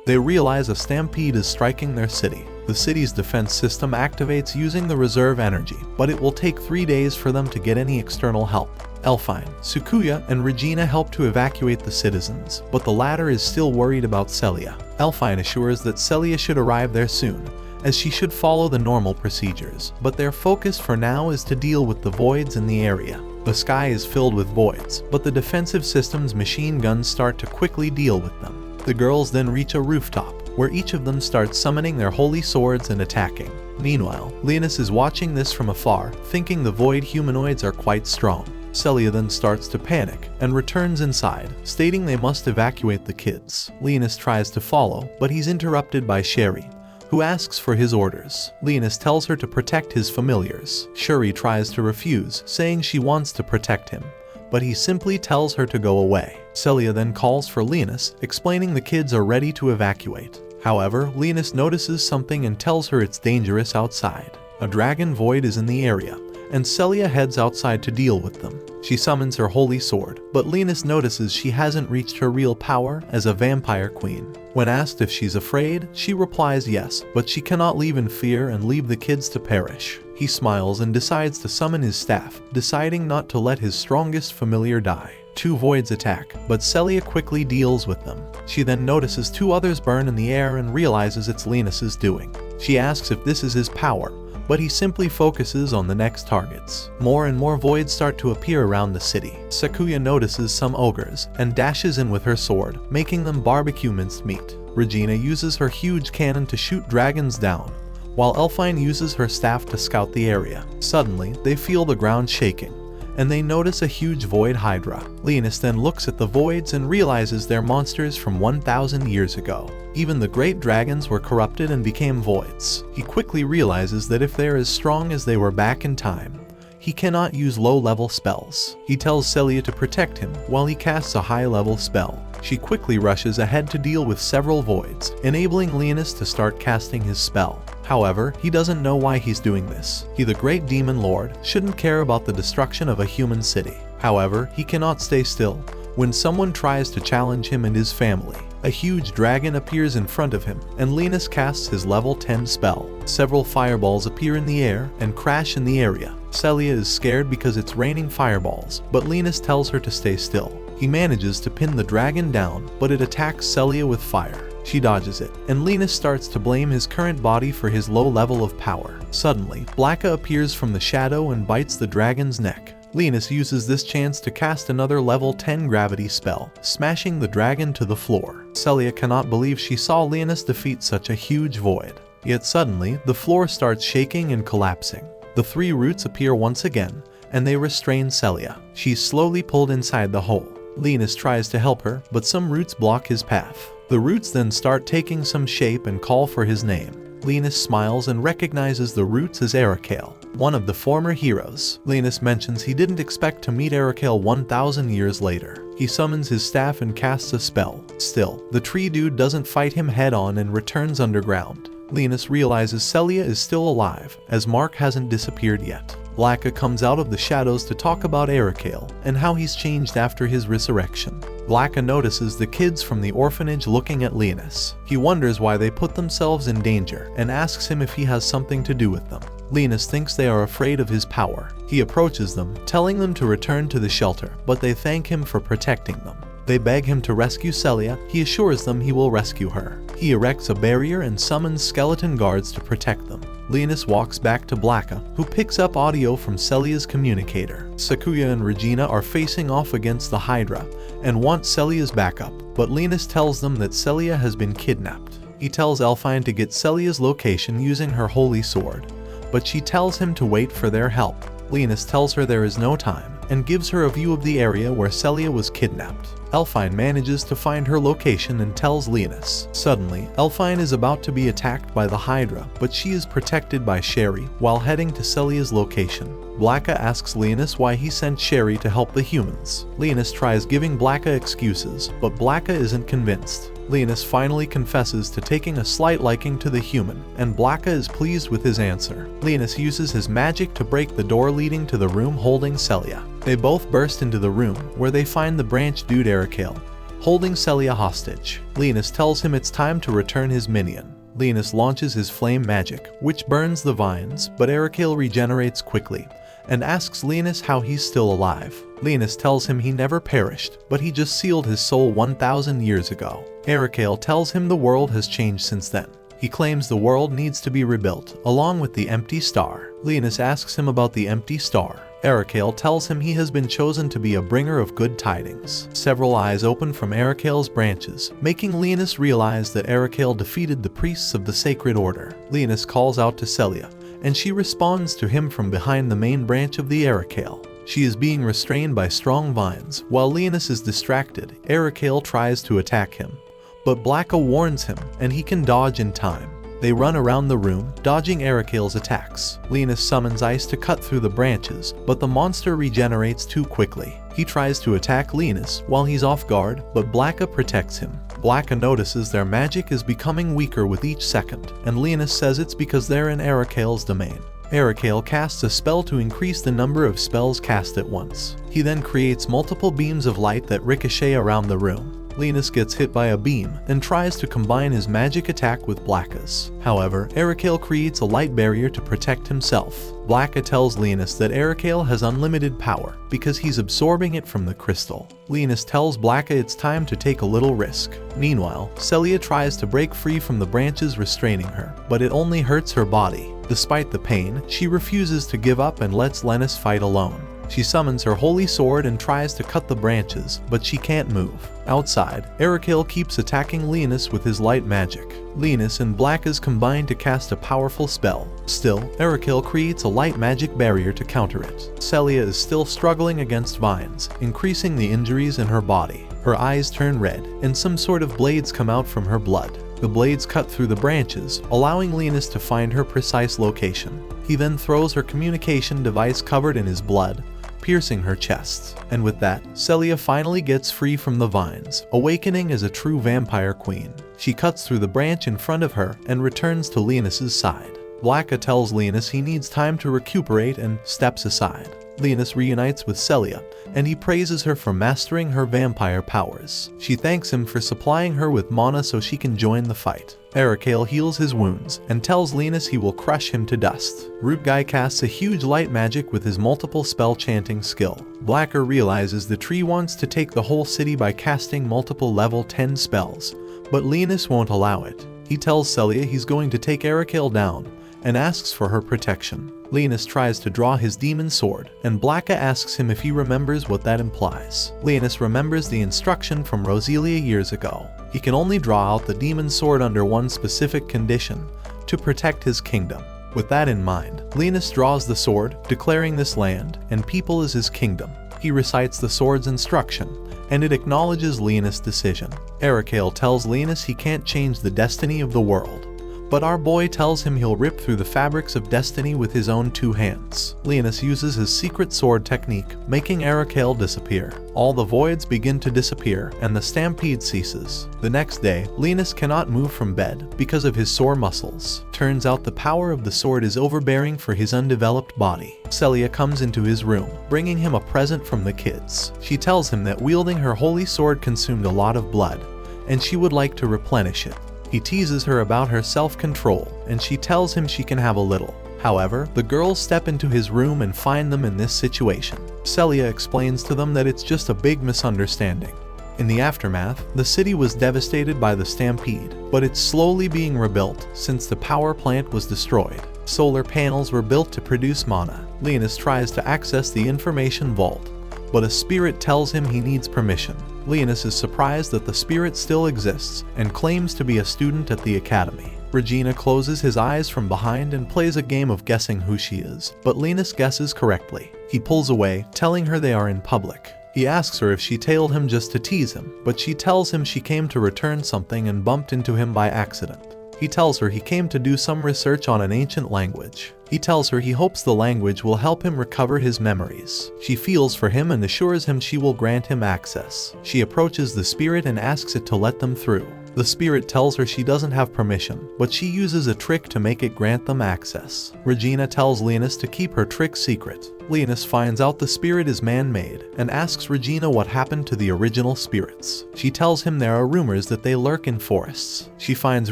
[SPEAKER 1] They realize a stampede is striking their city. The city's defense system activates using the reserve energy, but it will take 3 days for them to get any external help. Elfine, Sukuya, and Regina help to evacuate the citizens, but the latter is still worried about Celia. Elfine assures that Celia should arrive there soon, as she should follow the normal procedures, but their focus for now is to deal with the voids in the area. The sky is filled with voids, but the defensive system's machine guns start to quickly deal with them. The girls then reach a rooftop, where each of them starts summoning their holy swords and attacking. Meanwhile, Linus is watching this from afar, thinking the void humanoids are quite strong. Celia then starts to panic and returns inside, stating they must evacuate the kids. Linus tries to follow, but he's interrupted by Sherry, who asks for his orders. Linus tells her to protect his familiars. Sherry tries to refuse, saying she wants to protect him, but he simply tells her to go away. Celia then calls for Linus, explaining the kids are ready to evacuate. However, Linus notices something and tells her it's dangerous outside. A dragon void is in the area, and Celia heads outside to deal with them. She summons her holy sword, but Linus notices she hasn't reached her real power as a vampire queen. When asked if she's afraid, she replies yes, but she cannot leave in fear and leave the kids to perish. He smiles and decides to summon his staff, deciding not to let his strongest familiar die. 2 voids attack, but Celia quickly deals with them. She then notices 2 others burn in the air and realizes it's Linus's doing. She asks if this is his power, but he simply focuses on the next targets. More and more voids start to appear around the city. Sakuya notices some ogres and dashes in with her sword, making them barbecue minced meat. Regina uses her huge cannon to shoot dragons down, while Elfine uses her staff to scout the area. Suddenly, they feel the ground shaking, and they notice a huge void hydra. Linus then looks at the voids and realizes they're monsters from 1,000 years ago. Even the great dragons were corrupted and became voids. He quickly realizes that if they're as strong as they were back in time, he cannot use low-level spells. He tells Celia to protect him while he casts a high-level spell. She quickly rushes ahead to deal with several voids, enabling Linus to start casting his spell. However, he doesn't know why he's doing this. He, the great demon lord, shouldn't care about the destruction of a human city. However, he cannot stay still when someone tries to challenge him and his family. A huge dragon appears in front of him, and Linus casts his level 10 spell. Several fireballs appear in the air and crash in the area. Celia is scared because it's raining fireballs, but Linus tells her to stay still. He manages to pin the dragon down, but it attacks Celia with fire. She dodges it, and Linus starts to blame his current body for his low level of power. Suddenly, Blacka appears from the shadow and bites the dragon's neck. Linus uses this chance to cast another level 10 gravity spell, smashing the dragon to the floor. Celia cannot believe she saw Linus defeat such a huge void. Yet suddenly, the floor starts shaking and collapsing. The 3 roots appear once again, and they restrain Celia. She's slowly pulled inside the hole. Linus tries to help her, but some roots block his path. The roots then start taking some shape and call for his name. Linus smiles and recognizes the roots as Ericale, one of the former heroes. Linus mentions he didn't expect to meet Ericale 1,000 years later. He summons his staff and casts a spell. Still, the tree dude doesn't fight him head-on and returns underground. Linus realizes Celia is still alive, as Mark hasn't disappeared yet. Blacka comes out of the shadows to talk about Ericale and how he's changed after his resurrection. Blacka notices the kids from the orphanage looking at Linus. He wonders why they put themselves in danger and asks him if he has something to do with them. Linus thinks they are afraid of his power. He approaches them, telling them to return to the shelter, but they thank him for protecting them. They beg him to rescue Celia. He assures them he will rescue her. He erects a barrier and summons skeleton guards to protect them. Linus walks back to Blacka, who picks up audio from Celia's communicator. Sakuya and Regina are facing off against the Hydra and want Celia's backup, but Linus tells them that Celia has been kidnapped. He tells Elfine to get Celia's location using her holy sword, but she tells him to wait for their help. Linus tells her there is no time and gives her a view of the area where Celia was kidnapped. Elfine manages to find her location and tells Linus. Suddenly, Elfine is about to be attacked by the Hydra, but she is protected by Sherry while heading to Celia's location. Blacka asks Linus why he sent Sherry to help the humans. Linus tries giving Blacka excuses, but Blacka isn't convinced. Linus finally confesses to taking a slight liking to the human, and Blacka is pleased with his answer. Linus uses his magic to break the door leading to the room holding Celia. They both burst into the room, where they find the branch dude Ericale, holding Celia hostage. Linus tells him it's time to return his minion. Linus launches his flame magic, which burns the vines, but Ericale regenerates quickly, and asks Linus how he's still alive. Linus tells him he never perished, but he just sealed his soul 1,000 years ago. Ericale tells him the world has changed since then. He claims the world needs to be rebuilt, along with the empty star. Linus asks him about the empty star. Ericale tells him he has been chosen to be a bringer of good tidings. Several eyes open from Ericale's branches, making Linus realize that Ericale defeated the priests of the Sacred Order. Linus calls out to Celia, and she responds to him from behind the main branch of the Ericale. She is being restrained by strong vines. While Linus is distracted, Ericale tries to attack him, but Blacka warns him, and he can dodge in time. They run around the room, dodging Ericale's attacks. Linus summons ice to cut through the branches, but the monster regenerates too quickly. He tries to attack Linus while he's off guard, but Blacka protects him. Blacka notices their magic is becoming weaker with each second, and Linus says it's because they're in Ericale's domain. Ericale casts a spell to increase the number of spells cast at once. He then creates multiple beams of light that ricochet around the room. Linus gets hit by a beam and tries to combine his magic attack with Blacka's. However, Ericale creates a light barrier to protect himself. Blacka tells Linus that Ericale has unlimited power because he's absorbing it from the crystal. Linus tells Blacka it's time to take a little risk. Meanwhile, Celia tries to break free from the branches restraining her, but it only hurts her body. Despite the pain, she refuses to give up and lets Linus fight alone. She summons her holy sword and tries to cut the branches, but she can't move. Outside, Ericale keeps attacking Linus with his light magic. Linus and Blacka's combine to cast a powerful spell. Still, Ericale creates a light magic barrier to counter it. Celia is still struggling against vines, increasing the injuries in her body. Her eyes turn red, and some sort of blades come out from her blood. The blades cut through the branches, allowing Linus to find her precise location. He then throws her communication device covered in his blood, piercing her chest. And with that, Celia finally gets free from the vines, awakening as a true vampire queen. She cuts through the branch in front of her and returns to Linus's side. Blacka tells Linus he needs time to recuperate and steps aside. Linus reunites with Celia, and he praises her for mastering her vampire powers. She thanks him for supplying her with mana so she can join the fight. Ericale heals his wounds and tells Linus he will crush him to dust. Root Guy casts a huge light magic with his multiple spell chanting skill. Blacka realizes the tree wants to take the whole city by casting multiple level 10 spells, but Linus won't allow it. He tells Celia he's going to take Ericale down and asks for her protection. Linus tries to draw his demon sword, and Blacka asks him if he remembers what that implies. Linus remembers the instruction from Roselia years ago. He can only draw out the demon sword under one specific condition, to protect his kingdom. With that in mind, Linus draws the sword, declaring this land and people as his kingdom. He recites the sword's instruction, and it acknowledges Linus' decision. Ericale tells Linus he can't change the destiny of the world, but our boy tells him he'll rip through the fabrics of destiny with his own 2 hands. Linus uses his secret sword technique, making Arakael disappear. All the voids begin to disappear, and the stampede ceases. The next day, Linus cannot move from bed because of his sore muscles. Turns out the power of the sword is overbearing for his undeveloped body. Celia comes into his room, bringing him a present from the kids. She tells him that wielding her holy sword consumed a lot of blood, and she would like to replenish it. He teases her about her self-control, and she tells him she can have a little. However, the girls step into his room and find them in this situation. Celia explains to them that it's just a big misunderstanding. In the aftermath, the city was devastated by the stampede, but it's slowly being rebuilt since the power plant was destroyed. Solar panels were built to produce mana. Linus tries to access the information vault, but a spirit tells him he needs permission. Linus is surprised that the spirit still exists and claims to be a student at the academy. Regina closes his eyes from behind and plays a game of guessing who she is, but Linus guesses correctly. He pulls away, telling her they are in public. He asks her if she tailed him just to tease him, but she tells him she came to return something and bumped into him by accident. He tells her he came to do some research on an ancient language. He tells her he hopes the language will help him recover his memories. She feels for him and assures him she will grant him access. She approaches the spirit and asks it to let them through. The spirit tells her she doesn't have permission, but she uses a trick to make it grant them access. Regina tells Linus to keep her trick secret. Linus finds out the spirit is man-made and asks Regina what happened to the original spirits. She tells him there are rumors that they lurk in forests. She finds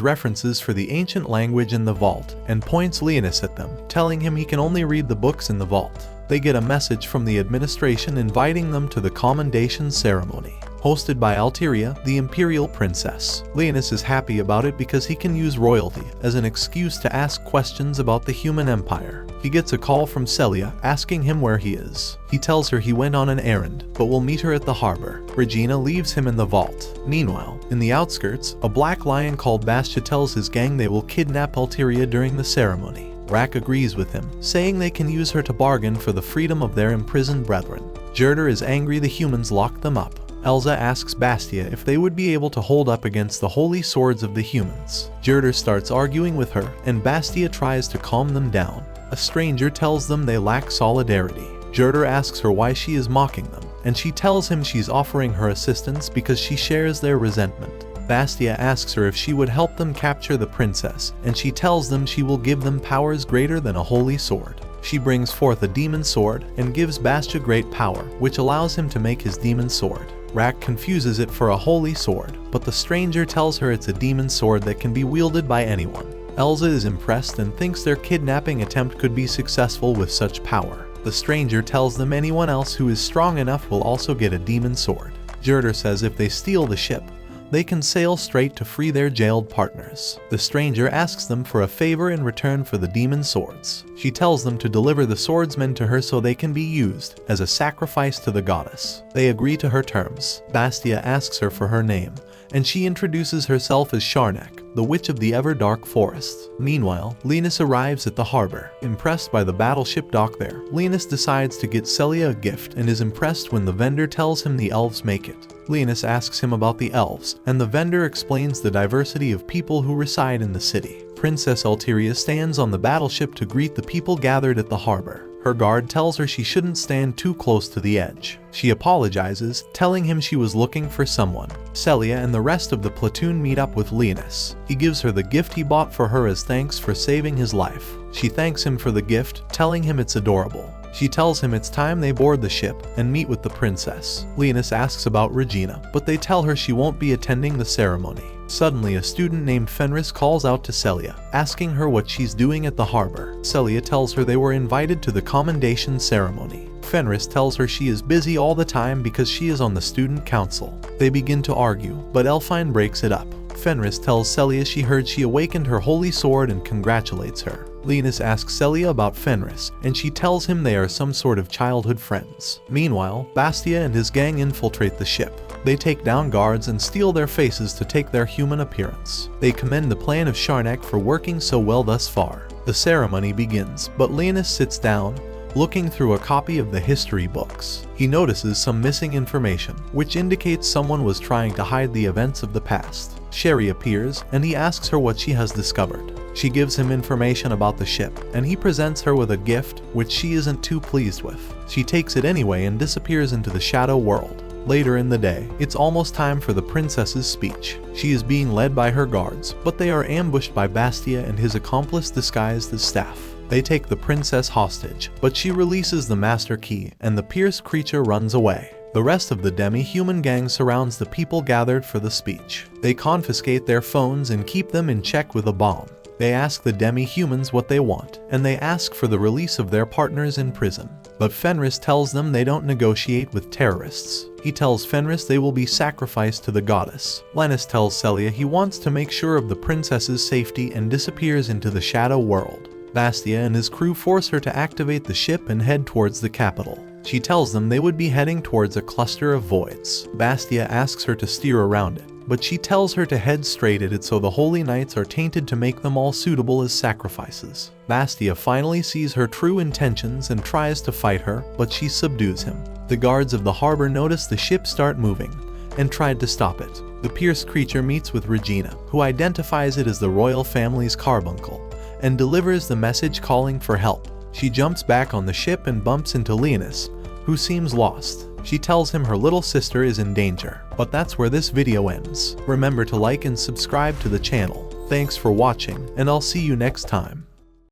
[SPEAKER 1] references for the ancient language in the vault and points Linus at them, telling him he can only read the books in the vault. They get a message from the administration inviting them to the commendation ceremony, hosted by Alteria, the imperial princess. Linus is happy about it because he can use royalty as an excuse to ask questions about the human empire. He gets a call from Celia asking him where he is. He tells her he went on an errand, but will meet her at the harbor. Regina leaves him in the vault. Meanwhile, in the outskirts, a black lion called Bastia tells his gang they will kidnap Alteria during the ceremony. Rack agrees with him, saying they can use her to bargain for the freedom of their imprisoned brethren. Jerder is angry the humans locked them up. Elsa asks Bastia if they would be able to hold up against the holy swords of the humans. Jerder starts arguing with her, and Bastia tries to calm them down. A stranger tells them they lack solidarity. Jerder asks her why she is mocking them, and she tells him she's offering her assistance because she shares their resentment. Bastia asks her if she would help them capture the princess, and she tells them she will give them powers greater than a holy sword. She brings forth a demon sword and gives Bastia great power, which allows him to make his demon sword. Rack confuses it for a holy sword, but the stranger tells her it's a demon sword that can be wielded by anyone. Elsa is impressed and thinks their kidnapping attempt could be successful with such power. The stranger tells them anyone else who is strong enough will also get a demon sword. Jerder says if they steal the ship, they can sail straight to free their jailed partners. The stranger asks them for a favor in return for the demon swords. She tells them to deliver the swordsmen to her so they can be used as a sacrifice to the goddess. They agree to her terms. Bastia asks her for her name, and she introduces herself as Sharnak, the witch of the ever-dark forest. Meanwhile, Linus arrives at the harbor. Impressed by the battleship dock there, Linus decides to get Celia a gift and is impressed when the vendor tells him the elves make it. Linus asks him about the elves, and the vendor explains the diversity of people who reside in the city. Princess Alteria stands on the battleship to greet the people gathered at the harbor. Her guard tells her she shouldn't stand too close to the edge. She apologizes, telling him she was looking for someone. Celia and the rest of the platoon meet up with Linus. He gives her the gift he bought for her as thanks for saving his life. She thanks him for the gift, telling him it's adorable. She tells him it's time they board the ship and meet with the princess. Linus asks about Regina, but they tell her she won't be attending the ceremony. Suddenly, a student named Fenris calls out to Celia, asking her what she's doing at the harbor. Celia tells her they were invited to the commendation ceremony. Fenris tells her she is busy all the time because she is on the student council. They begin to argue, but Elfine breaks it up. Fenris tells Celia she heard she awakened her holy sword and congratulates her. Linus asks Celia about Fenris, and she tells him they are some sort of childhood friends. Meanwhile, Bastia and his gang infiltrate the ship. They take down guards and steal their faces to take their human appearance. They commend the plan of Sharnak for working so well thus far. The ceremony begins, but Linus sits down, looking through a copy of the history books. He notices some missing information, which indicates someone was trying to hide the events of the past. Sherry appears, and he asks her what she has discovered. She gives him information about the ship, and he presents her with a gift, which she isn't too pleased with. She takes it anyway and disappears into the shadow world. Later in the day, it's almost time for the princess's speech. She is being led by her guards, but they are ambushed by Bastia and his accomplice disguised as staff. They take the princess hostage, but she releases the master key, and the pierced creature runs away. The rest of the demi-human gang surrounds the people gathered for the speech. They confiscate their phones and keep them in check with a bomb. They ask the demi-humans what they want, and they ask for the release of their partners in prison. But Fenris tells them they don't negotiate with terrorists. He tells Fenris they will be sacrificed to the goddess. Lennis tells Celia he wants to make sure of the princess's safety and disappears into the shadow world. Bastia and his crew force her to activate the ship and head towards the capital. She tells them they would be heading towards a cluster of voids. Bastia asks her to steer around it, but she tells her to head straight at it so the holy knights are tainted to make them all suitable as sacrifices. Bastia finally sees her true intentions and tries to fight her, but she subdues him. The guards of the harbor notice the ship start moving and tried to stop it. The pierced creature meets with Regina, who identifies it as the royal family's carbuncle, and delivers the message calling for help. She jumps back on the ship and bumps into Leonis, who seems lost. She tells him her little sister is in danger. But that's where this video ends. Remember to like and subscribe to the channel. Thanks for watching, and I'll see you next time.